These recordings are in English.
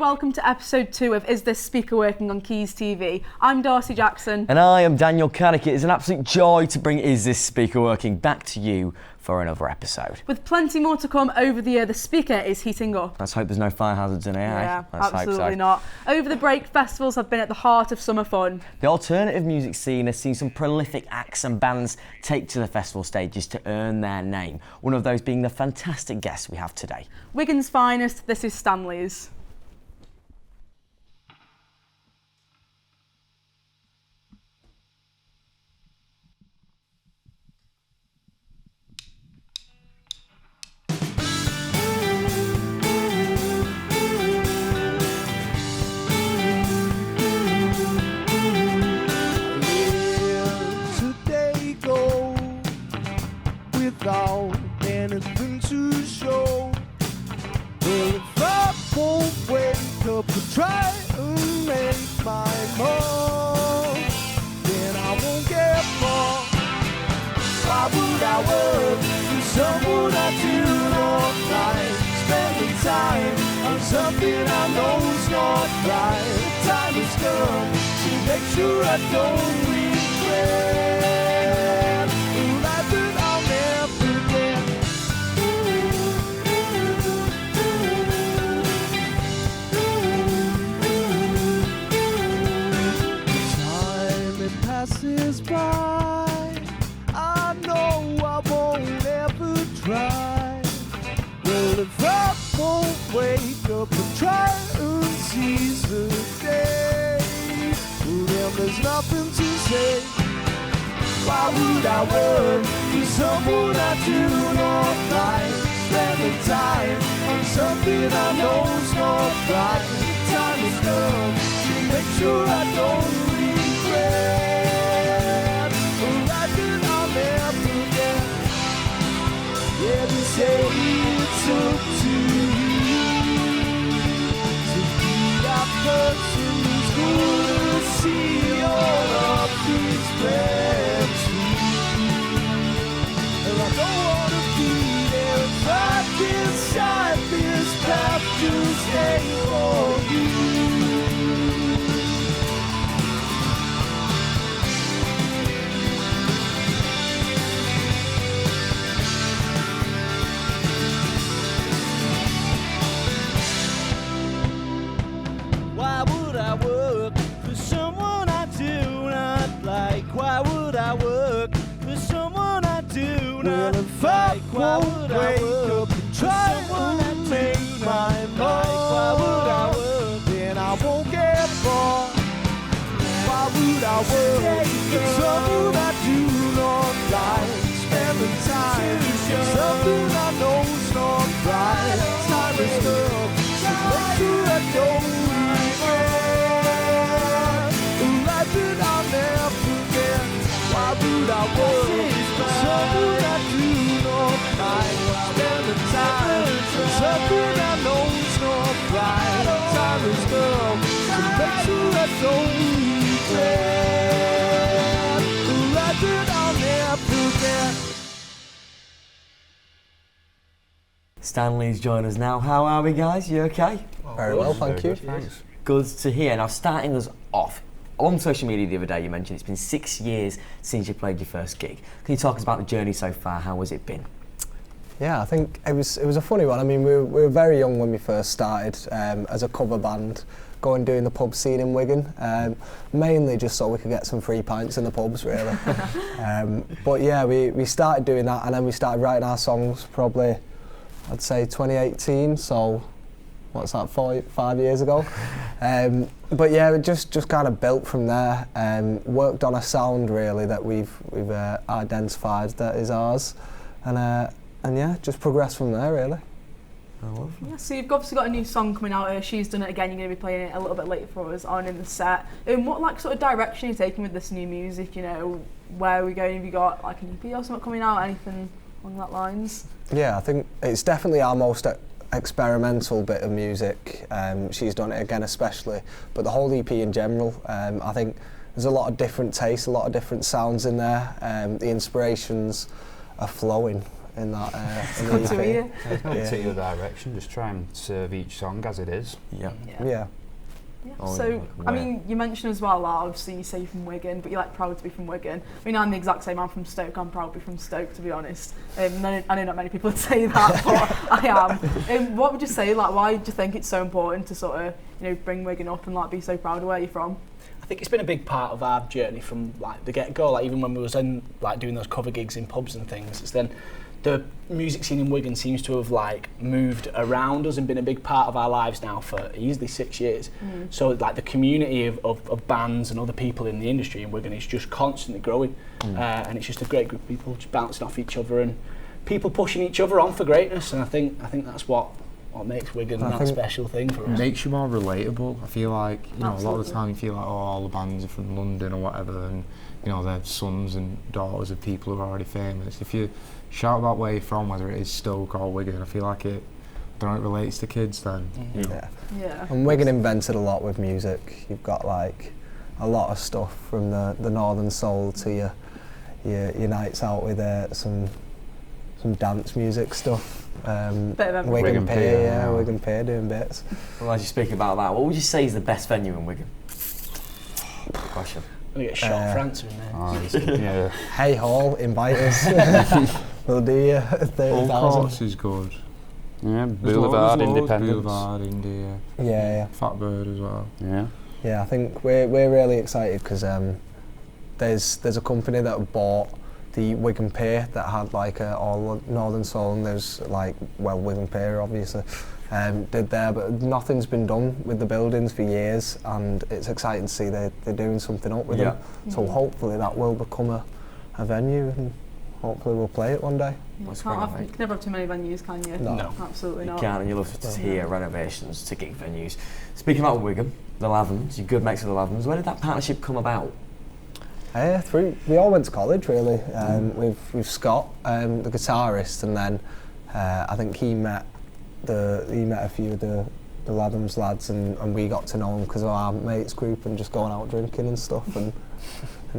welcome to episode 2 of Is This Speaker Working on Quays TV. I'm Darcy Jackson. And I am Daniel Caddick. It is an absolute joy to bring Is This Speaker Working back to you for another episode. With plenty more to come over the year, the speaker is heating up. Let's hope there's no fire hazards in here. Yeah, Let's absolutely hope so. not. Over the break, festivals have been at the heart of summer fun. The alternative music scene has seen some prolific acts and bands take to the festival stages to earn their name. One of those being the fantastic guest we have today. Wigan's finest, this is Stanleys. Anything to show. Well, if I won't wake up and try and make my mark, then I won't get far. Why would I work for someone I do not like? Spending time on something I know's not right. Time has come to make sure I don't regret. Life that I'll never get. Passes by, I know I won't ever try. Well, if I won't wake up and try and seize the day, well, then there's nothing to say. Why would I work for someone I do not like? Spending time on something I know's not right. Time has come to make sure I don't regret. Yeah, they say it's up to you to be that person who's gonna see all of these plans. And I don't wanna be there if I decide this path to stay for you. Why would I work for someone I do not like? Why would I work for someone I do not like? Why would I work for someone I make my mark? Why would I work? Then I won't get far. Why would I work for someone I do not like? Spending time on something I know's not right. Time is up, so make sure I don't. Why would I work for someone I do not like? Spending time on something I know's not right. Time has come to make sure I don't regret. The life that I'll never forget. Stanley's join us now. How are we, guys? You okay? Very well, thank you. Thanks. Good to hear. Now, starting us off, on social media the other day you mentioned it's been 6 years since you played your first gig. Can you talk us about the journey so far? How has it been? Yeah, I think it was a funny one. I mean, we were very young when we first started as a cover band, doing the pub scene in Wigan, mainly just so we could get some free pints in the pubs, really. But yeah, we started doing that, and then we started writing our songs probably, I'd say 2018, so what's that, 5 years ago? But yeah, it just kind of built from there. Worked on a sound really that we've identified that is ours, and yeah, just progressed from there really. Yeah, so you've obviously got a new song coming out. She's Done It Again. You're going to be playing it a little bit later for us on in the set. What sort of direction are you taking with this new music? You know, where are we going? Have you got like an EP or something coming out? Anything along that lines? Yeah, I think it's definitely our most experimental bit of music. She's Done It Again especially, but the whole EP in general. I think there's a lot of different tastes, a lot of different sounds in there. The inspirations are flowing in that. In Good the to EP. hear. There's no particular direction, just try and serve each song as it is. Yeah. Yeah. Yeah. Yeah. Oh, So, yeah, I where? mean, you mentioned as well, like, obviously you say you're from Wigan, but you're like proud to be from Wigan. I mean, I'm the exact same. I'm from Stoke. I'm proud to be from Stoke, to be honest. I know not many people would say that, but I am. What would you say? Like, why do you think it's so important to sort of, bring Wigan up and like be so proud of where you're from? I think it's been a big part of our journey from like the get-go. Like even when we was in like doing those cover gigs in pubs and things, it's then the music scene in Wigan seems to have like moved around us and been a big part of our lives now for easily 6 years. So like the community of bands and other people in the industry in Wigan is just constantly growing, and it's just a great group of people just bouncing off each other and people pushing each other on for greatness. And I think that's what makes Wigan that special thing for us. Makes you more relatable. I feel like, a lot of Absolutely. the time you feel like, all the bands are from London or whatever, and they're sons and daughters of people who are already famous. If you shout about where you're from, whether it is Stoke or Wigan, I feel like it relates to kids then. Yeah. And Wigan invented a lot with music. You've got like a lot of stuff from the Northern Soul to your nights out with some dance music stuff. Bit of everything. Wigan Pier, Pier, yeah, yeah. Wigan Pier doing bits. Well, as you speak about that, what would you say is the best venue in Wigan? Good question. We get shot for answering there. Yeah. Hey Hall, invite us. We'll do you Old 30,000. Course is good. Yeah, There's Boulevard, loads, Independence. Boulevard, India, Yeah. Fatbird as well. Yeah, I think we're really excited because there's a company that bought the Wigan Pier that had like all Northern Soul, and there's like, well, Wigan Pier obviously did there, but nothing's been done with the buildings for years, and it's exciting to see they're doing something up with them. So hopefully that will become a venue, and hopefully we'll play it one day. You That's can't great, have, mate. you can never have too many venues, can you? No. Absolutely You not. can, and you love to hear renovations to gig venues. Speaking about Wigan, the Lavens, you're good mates with the Lavens. Where did that partnership come about? We all went to college really. With Scott, the guitarist, and then I think he met a few of the Ladhams lads, and we got to know him because of our mates group and just going out drinking and stuff and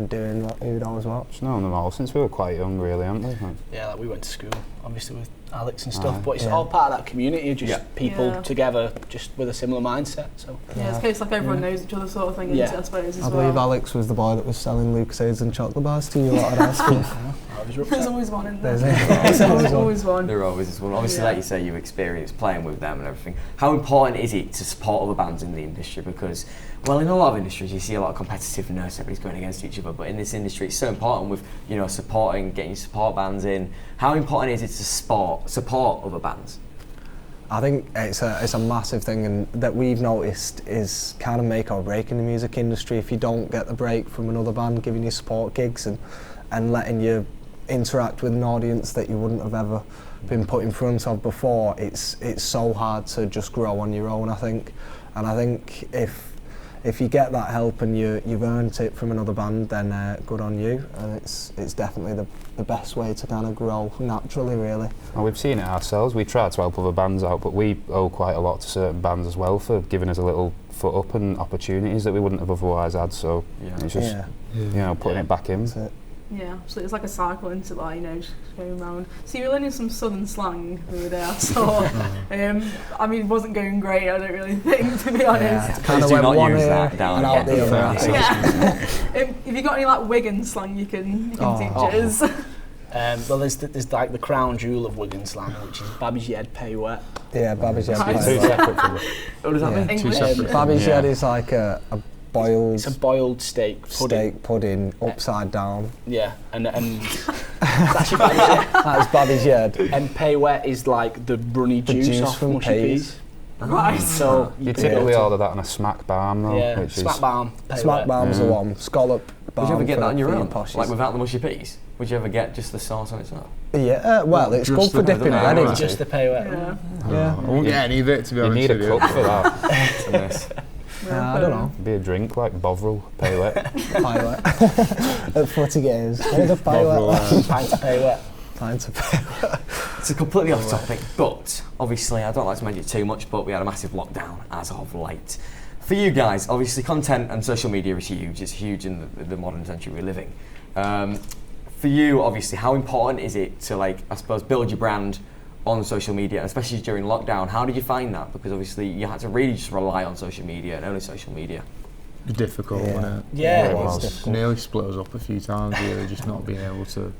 doing what who knows what. Just known them all since we were quite young, really, haven't we? Yeah, like we went to school obviously with Alex and stuff, but it's Yeah. all part of that community, just people Yeah. together, just with a similar mindset. So Yeah, it's a case like everyone knows each other sort of thing, Yeah. isn't it, I suppose, as I well. believe Alex was the boy that was selling Lucasades and chocolate bars to you lot at our school. I was There's always one in there. There's always one. There always is one. Obviously, Yeah. like you say, you've experienced playing with them and everything. How important is it to support other bands in the industry? Because, well, in a lot of industries, you see a lot of competitiveness, everybody's going against each other. But in this industry, it's so important with supporting, getting support bands in. How important is it to support other bands? I think it's a massive thing, and that we've noticed is kind of make or break in the music industry. If you don't get the break from another band giving you support gigs and letting you interact with an audience that you wouldn't have ever been put in front of before, it's so hard to just grow on your own, I think. And I think if you get that help and you've earned it from another band, then good on you. And it's definitely the best way to kind of grow naturally, really. Well, we've seen it ourselves. We try to help other bands out, but we owe quite a lot to certain bands as well for giving us a little foot up and opportunities that we wouldn't have otherwise had. So it's just putting it back in. That's it. Yeah, so it's like a cycle into just going around. So you were learning some southern slang the other day, I saw. I mean, it wasn't going great, I don't really think, to be honest. Kind of do went not one use ear that down and out here. the other, I think. Yeah. Have you got any like Wigan slang you can teach us? well, there's like the crown jewel of Wigan slang, which is Babby's Yed Pay Wet. Yeah, Babby's Yed. Nice. Two separate things. What does that mean? English? Babby's Yeah. Yed is like a boiled It's a boiled steak pudding. steak pudding upside down. Yeah, and it's actually Babby's Yed. That's Babby's Yed. And Pay Wet is like the runny The juice juice off from mushy peas. peas. Right. So You typically order that on a smack balm, though, yeah, which smack is balm. Pay Smack Wet. balm's the one. Scallop balm. Would you ever get for, that on your for own? poshes. Like without the mushy peas? Would you ever get just the sauce on its own? Yeah, well, it's Just good for the- dipping the- bread right. into. Just the Pay Wet. Yeah. Yeah. I won't get any of it, to be you honest need a with you. cup for that. It's a mess. I don't know. Be a drink like Bovril, Pay Wet. Pilot. At footy games. There's a pilot. Pint of Pay Wet. Time to pay. It's a completely off topic, but obviously I don't like to mention it too much, but we had a massive lockdown as of late. For you guys, obviously content and social media is huge. It's huge in the modern century we're living. for you, obviously, how important is it to, like, I suppose, build your brand on social media, especially during lockdown? How did you find that? Because obviously you had to really just rely on social media and only social media. Difficult, wasn't it? Yeah, it it was. difficult. Nearly split us up a few times, really, just not being able to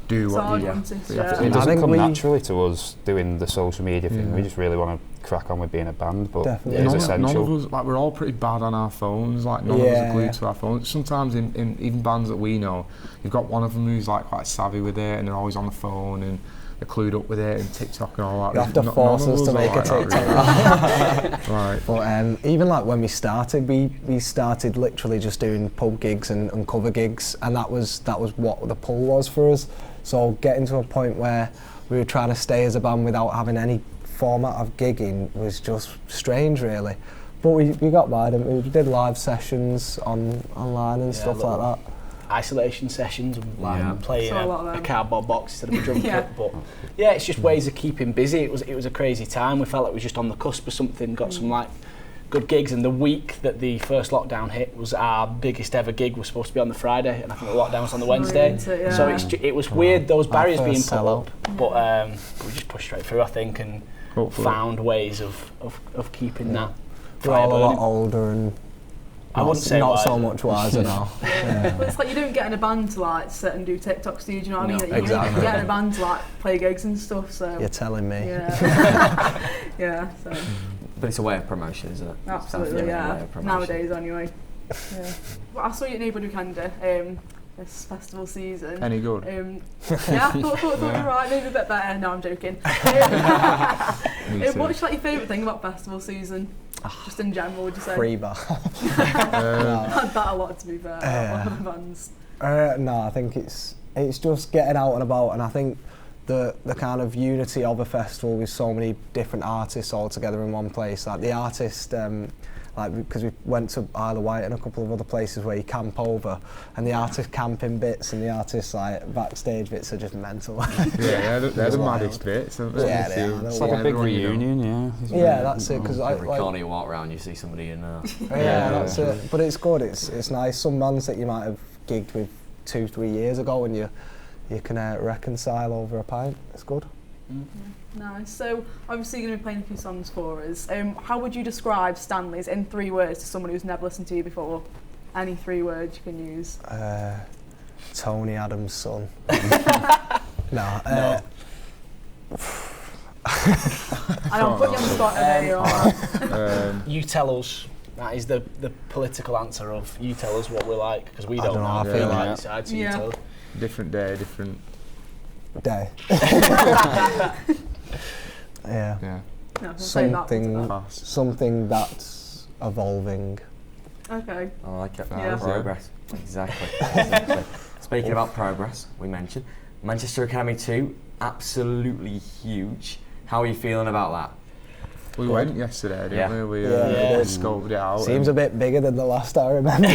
do It's what hard, you isn't it? you have to Yeah. do. It doesn't think come we- naturally to us doing the social media thing. Yeah. We just really want to crack on with being a band, but Definitely. it is None essential. of us, like, we're all pretty bad on our phones. Like, none of us are glued to our phones. Sometimes in even bands that we know, you've got one of them who's like quite savvy with it, and they're always on the phone and they're clued up with it and TikTok and all that. You have to force us to make a TikTok. Right. But even like when we started, we started literally just doing pub gigs and cover gigs, and that was what the pull was for us. So getting to a point where we were trying to stay as a band without having any format of gigging was just strange, really. But we got by them. We did live sessions online and stuff like that. Isolation sessions, and like playing Saw a lot of a them. cardboard box instead of a drum Yeah. kit. But yeah, it's just ways of keeping busy. It was a crazy time. We felt like we were just on the cusp of something. Got some like good gigs, and the week that the first lockdown hit was our biggest ever gig. Was supposed to be on the Friday, and I think the lockdown was on the Wednesday. Brilliant, yeah. So it was weird, those barriers being first put sellout. up, but we just pushed straight through, I think, and Hopefully. found ways of keeping that We're fire all a lot burning. older and I wouldn't say not so wiser. much wiser now. But it's like you don't get in a band to like sit and do TikToks, do you? Do you know what I mean? No, Like, you exactly. get in a band to like play gigs and stuff. So You're telling me. yeah, yeah. So But it's a way of promotion, isn't it? It's absolutely, definitely a way yeah. of promotion. Nowadays, anyway. Yeah. Well, I saw you at Neighbourhood Weekender this festival season. Any good? Yeah, I thought you were right, maybe a bit better. No, I'm joking. Me too. What's like your favourite thing about festival season? Just in general, would you say? Free bar. I've had that a lot, to be fair. Yeah. Bands. No, I think it's just getting out and about, and I think the kind of unity of a festival with so many different artists all together in one place. Like the artist, because we went to Isle of Wight and a couple of other places where you camp over, and the artist camping bits and the artist like backstage bits are just mental. Yeah, they're the Wild. maddest bits, aren't they? Yeah, they are. You They're It's see like a big everyone you know. reunion, yeah. Yeah, that's it. Because Every corner you walk around, you see somebody in there. yeah, that's it. But it's good. It's nice. Some bands that you might have gigged with 2-3 years ago, and you can reconcile over a pint. It's good. Nice. So obviously you're going to be playing a few songs for us. How would you describe Stanleys in 3 words to someone who's never listened to you before? Any 3 words you can use. Tony Adams' son. No. I don't put you on the spot today. You're alright. You tell us. That is the political answer of you tell us what we're like, because we I don't don't know, know. I feel Yeah. like- So I'd say you Yeah. tell us. Different day, different. Day. Yeah. Yeah. No, we'll say that Something, one to Fast. something that's evolving. that. Okay. I like it. Yeah. Progress. Exactly. Speaking about progress, we mentioned Manchester Academy 2, absolutely huge. How are you feeling about that? We went yesterday, didn't Yeah. we? We Yeah. scoped it out. Seems a bit bigger than the last I remember.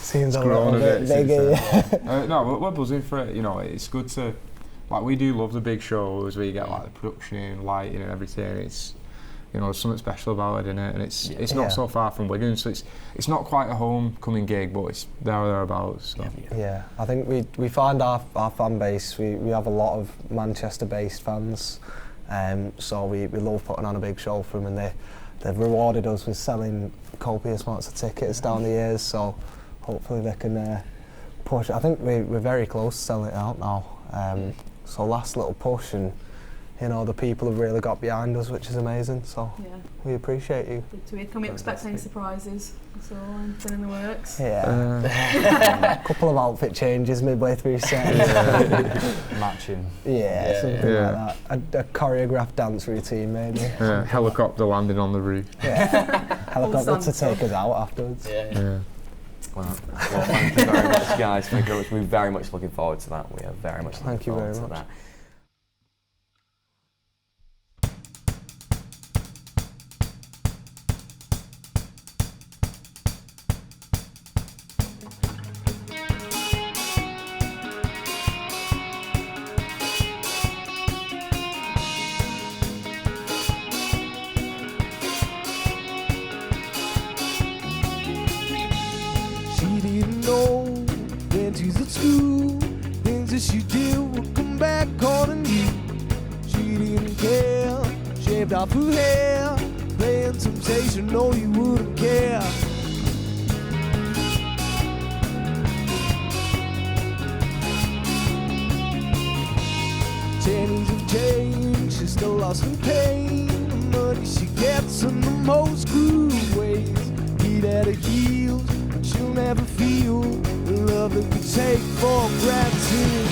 Seems a little grown a bit bit since bigger. then. Yeah. No, we're buzzing for it. You know, it's good to, like, we do love the big shows where you get like the production, lighting, and everything. It's, you know, there's something special about it, innit? And it's not Yeah. so far from Wigan, so it's not quite a homecoming gig, but it's there or thereabouts. So. Yeah, I think we find our fan base. We have a lot of Manchester-based fans, so we love putting on a big show for them, and they've rewarded us with selling copious amounts of tickets down the years. So hopefully they can push. I think we're very close to selling it out now. So last little push, and you know the people have really got behind us, which is amazing. So Yeah. we appreciate you. Good to hear. Can we expect any surprises? So anything in the works? Yeah, a couple of outfit changes midway through set. Matching. Yeah, something Yeah. like that. A choreographed dance routine, maybe. Helicopter landing on the roof. Yeah. Helicopter to All take us out afterwards. Yeah. Well, thank you very much, guys. Thank you very much. We're very much looking forward to that. We are very much looking Thank you forward very to much. that. She didn't know when she's at school promises she did would come back calling you. She didn't care, shaved off her hair, playing Temptation, no you wouldn't care. Pennies have changed, she's still lost in pain. The money she gets in the most cruel ways. Heat at her heels, but she'll never feel the love that we take for granted.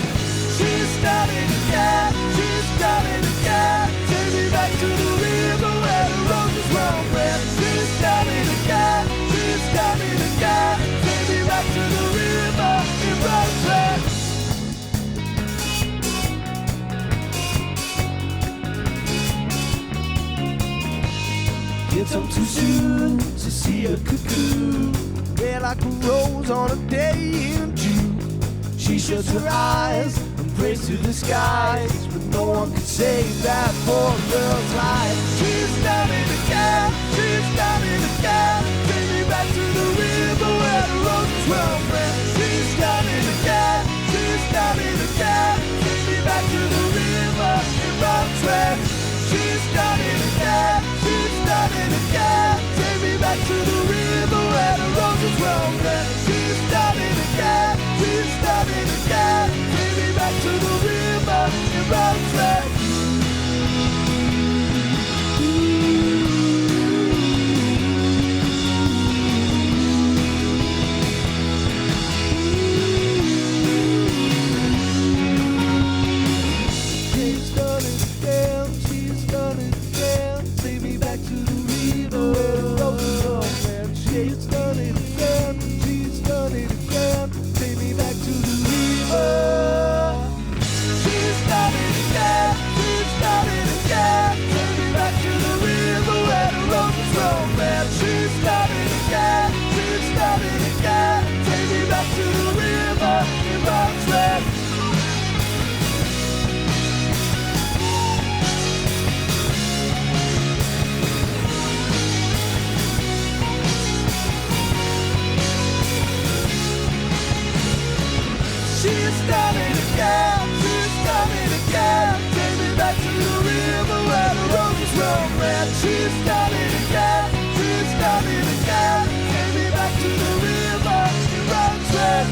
She's starting again, she's starting again. Take me back to the river where the roses were red. She's starting again, she's starting again. Take me back to the river in Roseway. It's up too soon to see a cuckoo, yeah, like a rose on a day in June. She shuts her eyes and prays to the skies, but no one can save that poor girl's life. She's done it again, she's done it again. Take me back to the river where the roses were red. She's done it again, she's done it again. Take me back to the river in Roseway. She's done it again, she's done it again. Take me back to the river where the roses were red. She's done it again, she's done it again. Take me back to the river in Roseway. She's done it again, she's done it again. Take me back to the river where the roses were red. She's done it again, she's done it again. Take me back to the river. She's done it again, she's done it again. Take me back to the river where the roses were red. She's done it again, she's done it again. Take me back to the river in Roseway. She's done it again, she's done it again. Take me back to the river where the roses were red. She's done it again, she's done it again. Take me back to the river in Roseway.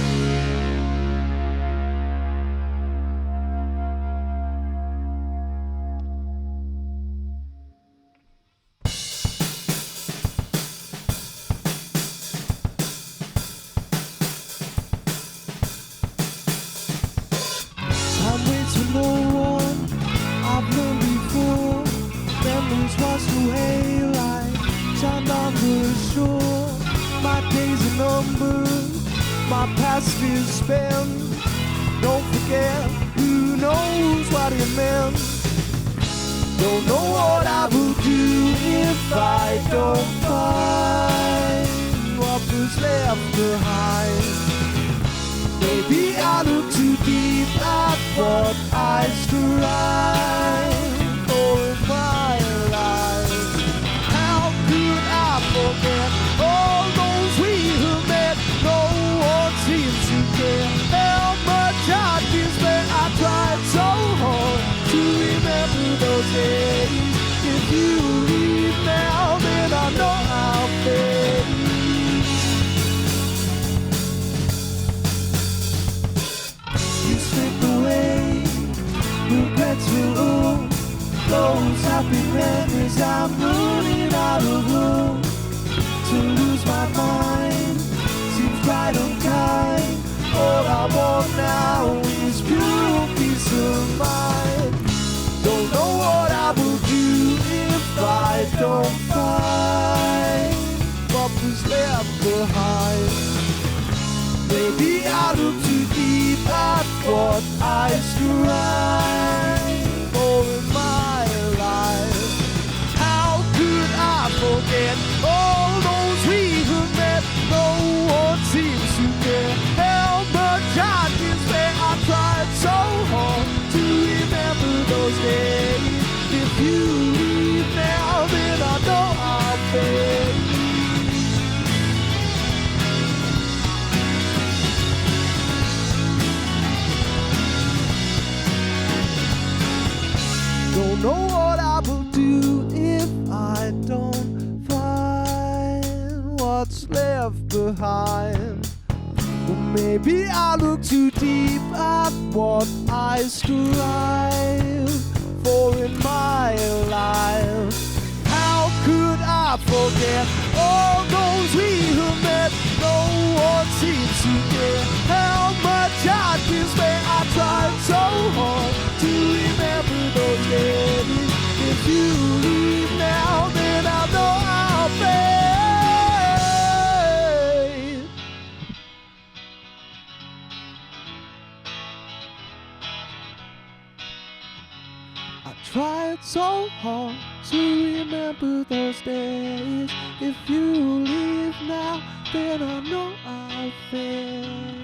Time waits for no one, I've learned before. Memories washed away like sand on the shore. My days are numbered, my past is spent. Don't forget, who knows what it meant. Don't know what I will do if I don't find what was left behind. Maybe I look too deep at what I strive for in my life. How could I forget all those we have met? No one seems to care how much I despair. I tried so hard to remember those days. If you leave now, then I know I'll fade. You slip away, regrets will own those happy memories. I'm running out of room to lose my mind. Seems quite unkind. All I want now is pure peace of mind. Don't know what I will do if I don't find what was left behind. Maybe I look too deep at what I strive for in my life. How could I forget all those we have met? No one seems to care how much I despair. I tried so hard to remember those days. If you leave now, then I know I'll fade. what's left behind. Well, maybe I look too deep at what I strive for in my life. How could I forget all those we have met? No one seems to care how much I despair. I tried so hard to remember those days. If you leave now, then I know I'll fade. I tried so hard to remember those days. If you leave now, then I know I'll fade.